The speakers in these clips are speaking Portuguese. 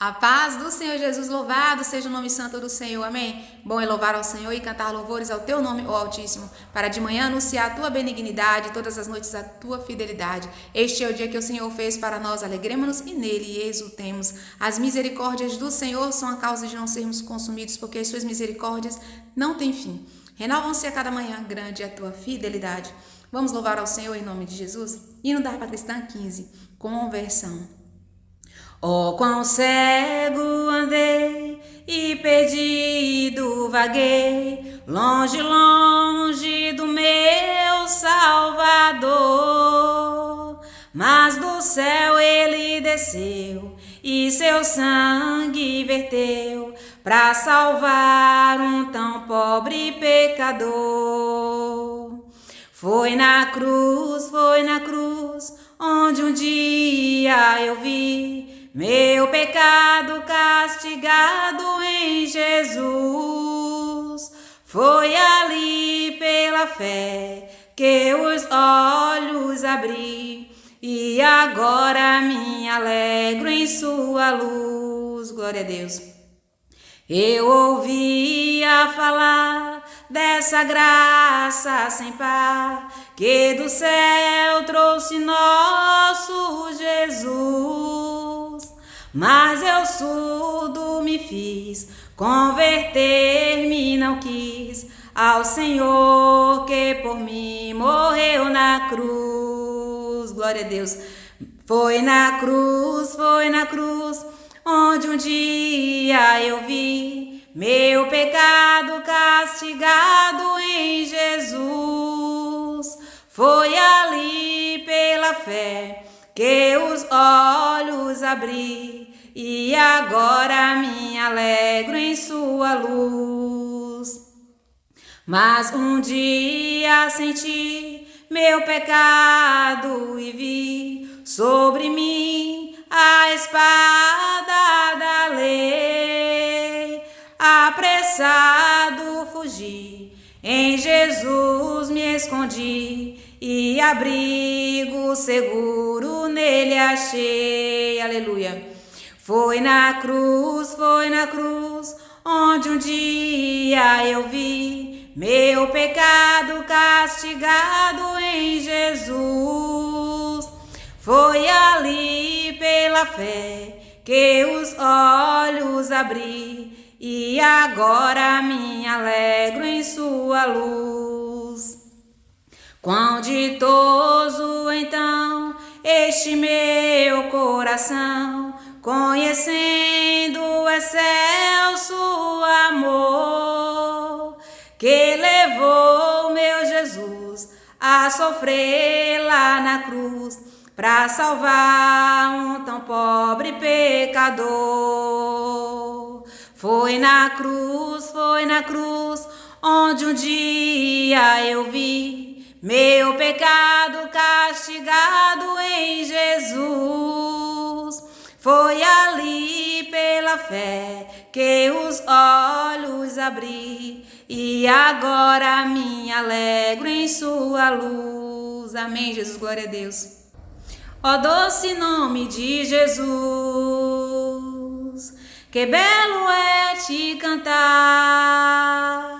A paz do Senhor Jesus, louvado seja o nome santo do Senhor, amém? Bom é louvar ao Senhor e cantar louvores ao teu nome, ó Altíssimo, para de manhã anunciar a tua benignidade, todas as noites a tua fidelidade. Este é o dia que o Senhor fez para nós, alegremos-nos e nele exultemos. As misericórdias do Senhor são a causa de não sermos consumidos, porque as suas misericórdias não têm fim. Renovam-se a cada manhã, grande é a tua fidelidade. Vamos louvar ao Senhor em nome de Jesus? Hino da harpa cristã 15, conversão. Oh, quão cego andei e perdido vaguei, longe, longe do meu Salvador. Mas do céu ele desceu e seu sangue verteu para salvar um tão pobre pecador. Foi na cruz, onde um dia eu vi meu pecado castigado em Jesus. Foi ali pela fé que os olhos abri e agora me alegro em sua luz. Glória a Deus. Eu ouvia falar dessa graça sem par que do céu trouxe nosso Jesus. Mas eu surdo me fiz, converter-me não quis ao Senhor que por mim morreu na cruz. Glória a Deus. Foi na cruz, onde um dia eu vi meu pecado castigado em Jesus. Foi ali pela fé que os olhos abri e agora me alegro em sua luz. Mas um dia senti meu pecado e vi sobre mim a espada da lei. Apressado fugi, em Jesus me escondi e abrigo seguro nele achei. Aleluia. Foi na cruz, onde um dia eu vi meu pecado castigado em Jesus. Foi ali pela fé que os olhos abri e agora me alegro em sua luz. Quão ditoso então este meu coração, conhecendo o excelso amor que levou meu Jesus a sofrer lá na cruz para salvar um tão pobre pecador. Foi na cruz, onde um dia eu vi meu pecado castigado em Jesus. Foi ali pela fé que os olhos abri e agora me alegro em sua luz. Amém, Jesus, glória a Deus. Ó doce nome de Jesus, que belo é te cantar,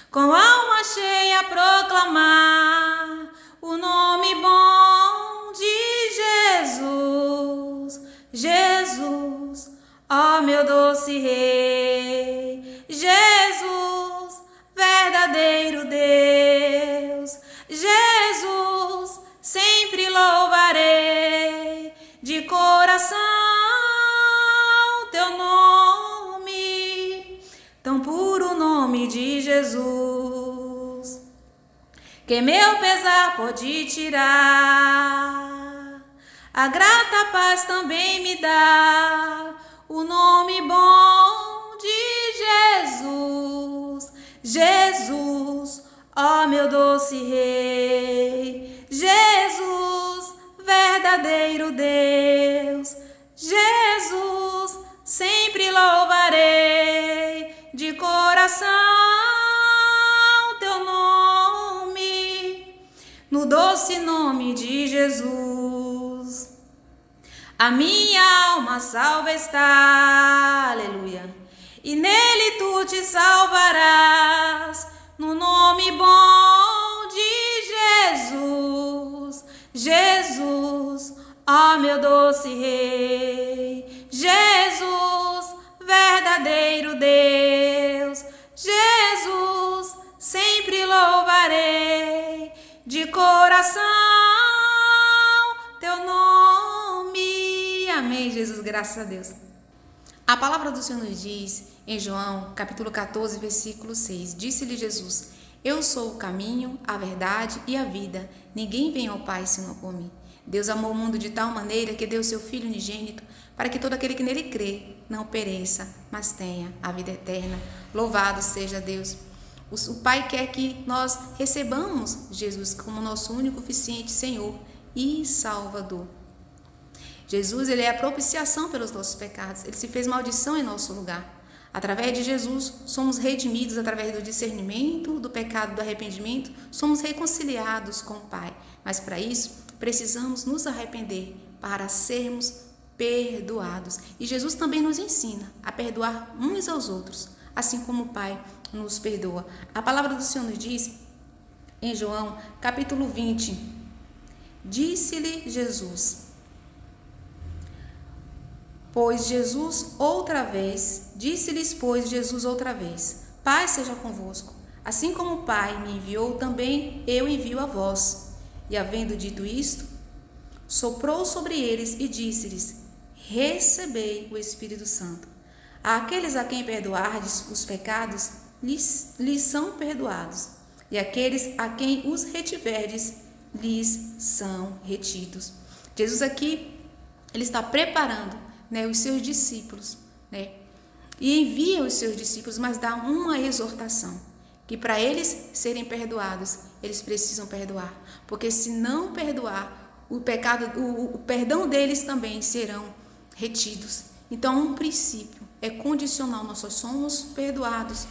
com alma cheia proclamar o nome bom de Jesus. Jesus, ó meu doce Rei, Jesus, verdadeiro Deus, Jesus, sempre louvarei de coração teu nome, tão puro nome de Jesus, que meu pesar pode tirar, a grata paz também me dá, o nome bom de Jesus. Jesus, ó meu doce Rei, Jesus, verdadeiro Deus, Jesus, sempre louvarei de coração teu nome, no doce nome de Jesus. A minha alma salva está, aleluia, e nele tu te salvarás, no nome bom de Jesus, Jesus, ó meu doce Rei, Jesus, verdadeiro Deus, Jesus, sempre louvarei de coração teu nome. Amém, Jesus, graças a Deus. A palavra do Senhor nos diz em João, capítulo 14, versículo 6. Disse-lhe Jesus: eu sou o caminho, a verdade e a vida. Ninguém vem ao Pai senão por mim. Deus amou o mundo de tal maneira que deu seu Filho unigênito para que todo aquele que nele crê não pereça, mas tenha a vida eterna. Louvado seja Deus. O Pai quer que nós recebamos Jesus como nosso único, suficiente Senhor e Salvador. Jesus, ele é a propiciação pelos nossos pecados. Ele se fez maldição em nosso lugar. Através de Jesus, somos redimidos através do discernimento, do pecado, do arrependimento. Somos reconciliados com o Pai. Mas para isso, precisamos nos arrepender para sermos perdoados. E Jesus também nos ensina a perdoar uns aos outros, assim como o Pai nos perdoa. A palavra do Senhor nos diz em João, capítulo 20. Disse-lhe Jesus... Disse-lhes, pois, Jesus outra vez: Pai seja convosco. Assim como o Pai me enviou, também eu envio a vós. E havendo dito isto, soprou sobre eles e disse-lhes: recebei o Espírito Santo. Àqueles a quem perdoardes os pecados, lhes são perdoados. E aqueles a quem os retiverdes, lhes são retidos. Jesus aqui, ele está preparando os seus discípulos, e envia os seus discípulos, mas dá uma exortação, que para eles serem perdoados, eles precisam perdoar, porque se não perdoar, o perdão deles também serão retidos. Então, um princípio é condicional, nós só somos perdoados,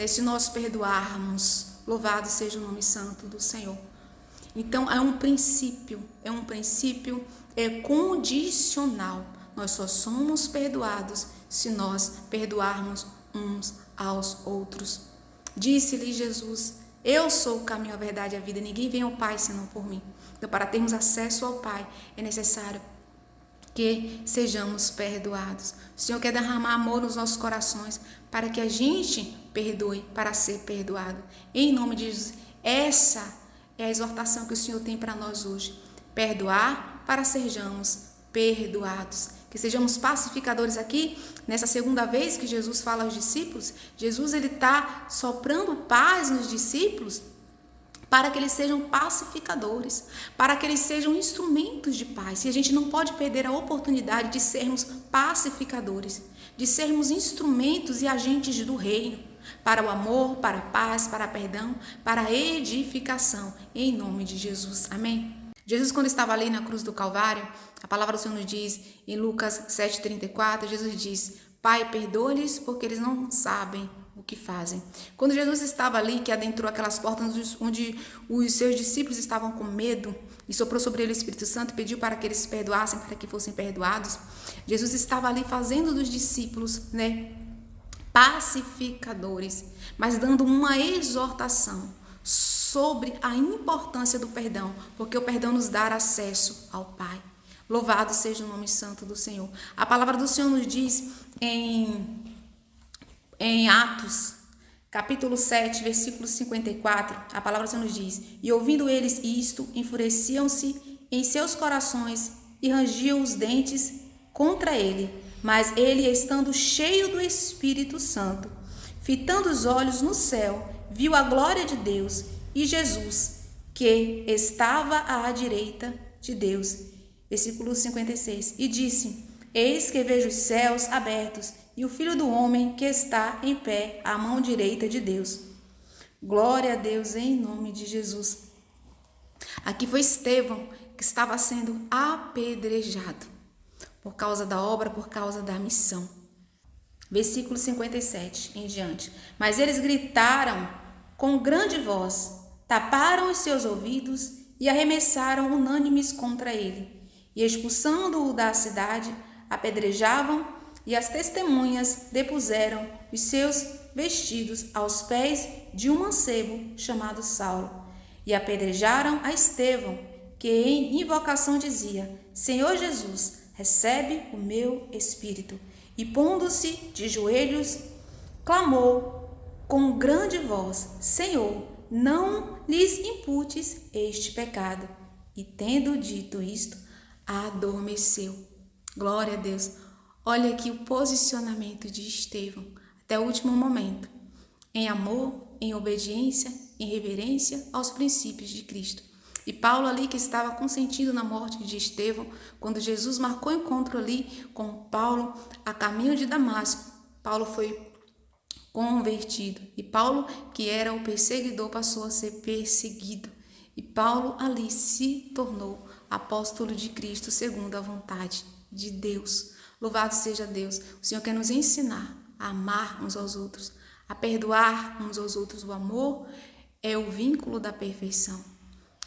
se nós perdoarmos, louvado seja o nome santo do Senhor. Então, é um princípio condicional. Nós só somos perdoados se nós perdoarmos uns aos outros. Disse-lhe Jesus: eu sou o caminho, a verdade e a vida. Ninguém vem ao Pai senão por mim. Então, para termos acesso ao Pai, é necessário que sejamos perdoados. O Senhor quer derramar amor nos nossos corações para que a gente perdoe para ser perdoado. Em nome de Jesus, essa é a exortação que o Senhor tem para nós hoje. Perdoar para sejamos perdoados. Que sejamos pacificadores aqui, nessa segunda vez que Jesus fala aos discípulos. Jesus, ele está soprando paz nos discípulos para que eles sejam pacificadores, para que eles sejam instrumentos de paz. E a gente não pode perder a oportunidade de sermos pacificadores, de sermos instrumentos e agentes do reino, para o amor, para a paz, para o perdão, para a edificação, em nome de Jesus. Amém? Jesus, quando estava ali na cruz do Calvário, a palavra do Senhor nos diz, em Lucas 7,34, Jesus diz: Pai, perdoa-lhes porque eles não sabem o que fazem. Quando Jesus estava ali, que adentrou aquelas portas onde os seus discípulos estavam com medo, e soprou sobre ele o Espírito Santo e pediu para que eles se perdoassem, para que fossem perdoados, Jesus estava ali fazendo dos discípulos, pacificadores, mas dando uma exortação sobre a importância do perdão, porque o perdão nos dá acesso ao Pai. Louvado seja o nome santo do Senhor. A palavra do Senhor nos diz em Atos, capítulo 7, versículo 54, a palavra do Senhor nos diz: e ouvindo eles isto, enfureciam-se em seus corações e rangiam os dentes contra ele. Mas ele, estando cheio do Espírito Santo, fitando os olhos no céu, viu a glória de Deus e Jesus, que estava à direita de Deus. Versículo 56. E disse: eis que vejo os céus abertos e o Filho do Homem que está em pé à mão direita de Deus. Glória a Deus em nome de Jesus. Aqui foi Estevão que estava sendo apedrejado por causa da obra, por causa da missão. Versículo 57 em diante. Mas eles gritaram com grande voz, taparam os seus ouvidos e arremessaram unânimes contra ele. E expulsando-o da cidade, apedrejavam, e as testemunhas depuseram os seus vestidos aos pés de um mancebo chamado Saulo. E apedrejaram a Estevão, que em invocação dizia: Senhor Jesus, recebe o meu espírito. E pondo-se de joelhos, clamou com grande voz: Senhor, não lhes imputes este pecado. E tendo dito isto, adormeceu. Glória a Deus. Olha aqui o posicionamento de Estevão até o último momento, em amor, em obediência, em reverência aos princípios de Cristo. E Paulo ali, que estava consentindo na morte de Estevão, quando Jesus marcou encontro ali com Paulo a caminho de Damasco, Paulo foi convertido. E Paulo, que era o perseguidor, passou a ser perseguido. E Paulo ali se tornou apóstolo de Cristo segundo a vontade de Deus. Louvado seja Deus. O Senhor quer nos ensinar a amar uns aos outros, a perdoar uns aos outros. O amor é o vínculo da perfeição.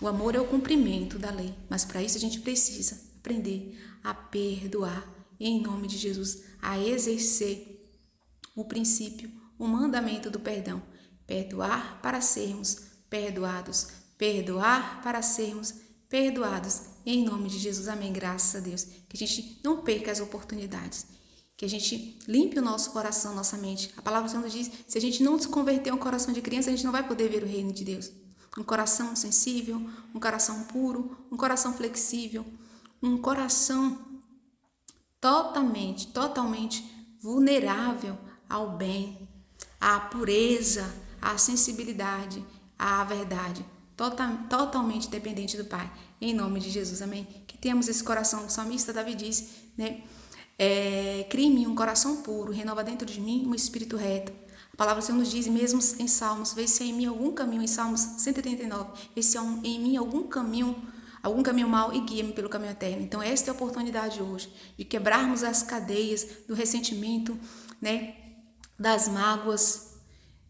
O amor é o cumprimento da lei. Mas para isso a gente precisa aprender a perdoar. Em nome de Jesus, a exercer o princípio, o mandamento do perdão. Perdoar para sermos perdoados. Perdoar para sermos perdoados. Em nome de Jesus, amém. Graças a Deus. Que a gente não perca as oportunidades. Que a gente limpe o nosso coração, nossa mente. A palavra do Senhor nos diz, se a gente não se converter um coração de criança, a gente não vai poder ver o reino de Deus. Um coração sensível, um coração puro, um coração flexível, um coração totalmente vulnerável ao bem, à pureza, à sensibilidade, à verdade. Totalmente dependente do Pai. Em nome de Jesus, amém? Que tenhamos esse coração. O salmista Davi disse, né? Cria em mim um coração puro, renova dentro de mim um espírito reto. A palavra do Senhor nos diz, mesmo em Salmos, vê se há em mim algum caminho, em Salmos 139, vê se há em mim algum caminho mau e guia-me pelo caminho eterno. Então, esta é a oportunidade hoje de quebrarmos as cadeias do ressentimento, né? Das mágoas,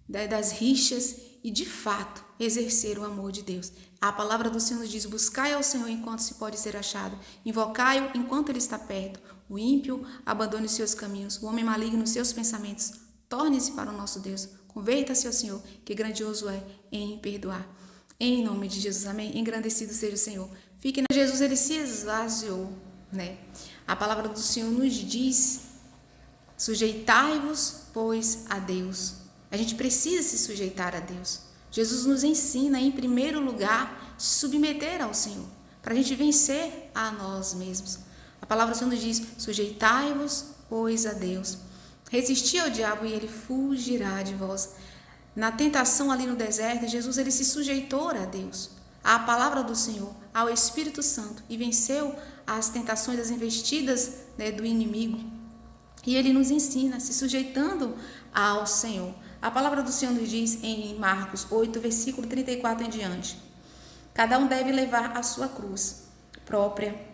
das rixas e, de fato, exercer o amor de Deus. A palavra do Senhor nos diz, buscai ao Senhor enquanto se pode ser achado, invocai-o enquanto ele está perto. O ímpio abandone os seus caminhos, o homem maligno os seus pensamentos. Torne-se para o nosso Deus, converta-se ao Senhor, que grandioso é em perdoar. Em nome de Jesus, amém? Engrandecido seja o Senhor. Fique na Jesus, ele se esvaziou, né? A palavra do Senhor nos diz, sujeitai-vos, pois, a Deus. A gente precisa se sujeitar a Deus. Jesus nos ensina, em primeiro lugar, se submeter ao Senhor, para a gente vencer a nós mesmos. A palavra do Senhor nos diz, sujeitai-vos, pois, a Deus. Resisti ao diabo e ele fugirá de vós. Na tentação ali no deserto, Jesus ele se sujeitou a Deus, à palavra do Senhor, ao Espírito Santo, e venceu as tentações, as investidas, né, do inimigo. E ele nos ensina, se sujeitando ao Senhor. A palavra do Senhor nos diz em Marcos 8, versículo 34 em diante. Cada um deve levar a sua cruz própria.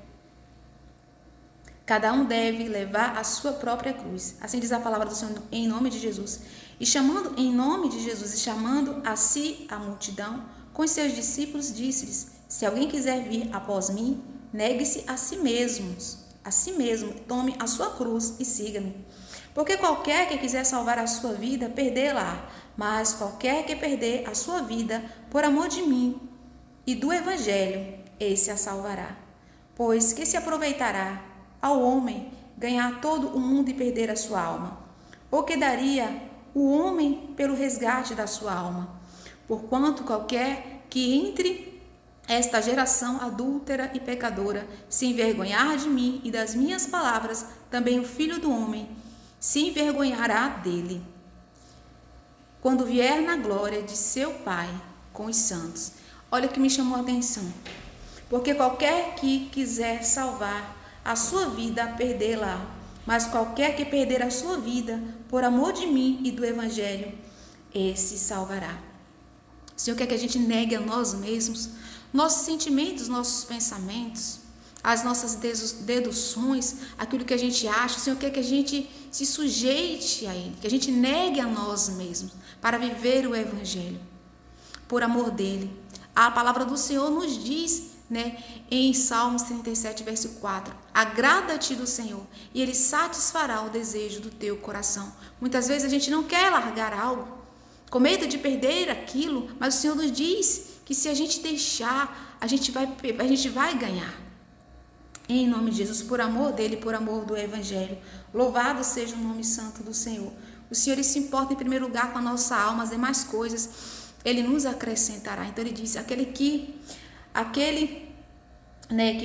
Cada um deve levar a sua própria cruz. Assim diz a palavra do Senhor em nome de Jesus. E chamando em nome de Jesus e chamando a si a multidão, com os seus discípulos, disse-lhes: se alguém quiser vir após mim, negue-se a si mesmo, tome a sua cruz e siga-me. Porque qualquer que quiser salvar a sua vida, perdê-la, mas qualquer que perder a sua vida por amor de mim e do evangelho, esse a salvará. Pois que se aproveitará ao homem ganhar todo o mundo e perder a sua alma? Ou que daria o homem pelo resgate da sua alma? Porquanto qualquer que entre esta geração adúltera e pecadora se envergonhar de mim e das minhas palavras, também o Filho do Homem se envergonhará dele, quando vier na glória de seu Pai com os santos. Olha o que me chamou a atenção. Porque qualquer que quiser salvar a sua vida, perdê-la, mas qualquer que perder a sua vida por amor de mim e do evangelho, esse salvará. O Senhor quer que a gente negue a nós mesmos, nossos sentimentos, nossos pensamentos, as nossas deduções, aquilo que a gente acha. O Senhor quer que a gente se sujeite a Ele, que a gente negue a nós mesmos para viver o evangelho, por amor dele. A palavra do Senhor nos diz, né, em Salmos 37, verso 4. Agrada-te do Senhor e Ele satisfará o desejo do teu coração. Muitas vezes a gente não quer largar algo, com medo de perder aquilo, mas o Senhor nos diz que se a gente deixar, a gente vai ganhar. Em nome de Jesus, por amor dele, por amor do Evangelho. Louvado seja o nome santo do Senhor. O Senhor, ele se importa em primeiro lugar com a nossa alma, as demais coisas Ele nos acrescentará. Então ele diz, aquele que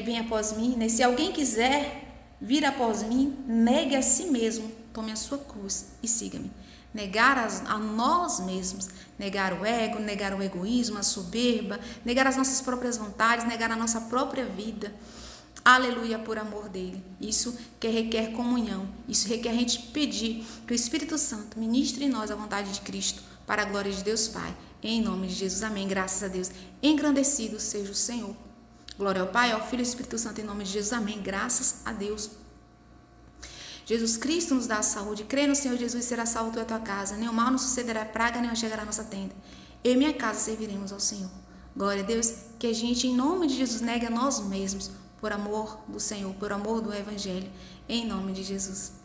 vem após mim, né, se alguém quiser vir após mim, negue a si mesmo, tome a sua cruz e siga-me. Negar a nós mesmos, negar o ego, negar o egoísmo, a soberba, negar as nossas próprias vontades, negar a nossa própria vida. Aleluia, por amor dele. Isso que requer comunhão, isso requer a gente pedir que o Espírito Santo ministre em nós a vontade de Cristo, para a glória de Deus Pai. Em nome de Jesus, amém. Graças a Deus. Engrandecido seja o Senhor. Glória ao Pai, ao Filho e ao Espírito Santo, em nome de Jesus, amém. Graças a Deus. Jesus Cristo nos dá a saúde. Crê no Senhor Jesus e será salvo tu e a tua casa. Nem o mal nos sucederá, praga nem chegará à nossa tenda. Eu e minha casa serviremos ao Senhor. Glória a Deus. Que a gente, em nome de Jesus, negue a nós mesmos, por amor do Senhor, por amor do Evangelho. Em nome de Jesus.